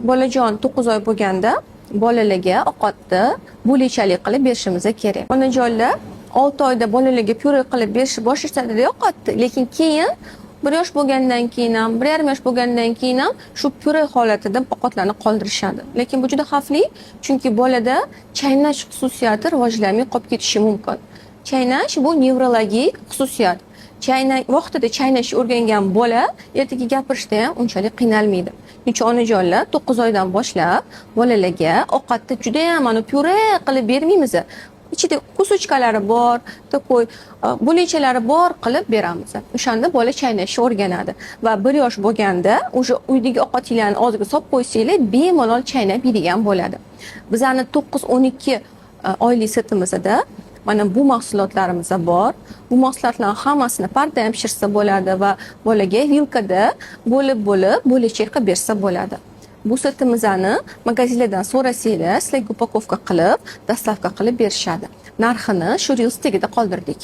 bolajon 9 oy bo'lganda bolalarga ovqatni bo'lichalik qilib berishimiz kerak. Onajonlar 6 oyda bolalarga pyure qilib berishni boshlashadi ovqatni, lekin keyin 1 yosh bo'lgandan keyin ham, 1,5 yosh bo'lgandan keyin ham shu pyure holatida ovqatlarni qoldirishadi. Lekin bu juda xavfli, chunki bolada chaynash xususiyati rivojlanmay qolib ketishi mumkin. Chaynash bu nevrologik xususiyat. Vaqtida chaynashni o'rgangan bola ertaga gapirishda ham unchalik qiynalmaydi. Chunki onajonlar 9 oydan boshlab bolalarga ovqatni juda ham pyure qilib bermaymiz. Ichida kusuchkalari bor, takoy bo'lichalari bor qilib beramiz. O'shanda bola chaynashni o'rganadi va 1 yosh bo'lganda o'sha uydagi ovqatlarni og'ziga solib qo'ysanglar, bemalol chaynab yeydigan bo'ladi. Bizani 9-12 oylik setimizda mana bu mahsulotlarimiz bor. Bu mahsulotlarning hammasini parda ham pishirsa bo'ladi va bolaga vilkada bo'lib bo'lichak qilib bersa bo'ladi. Bu setimizni magazinlardan so'rasanglar, sizlarga upakovka qilib, dastavka qilib berishadi. Narxini shu Reels tagida qoldirdik.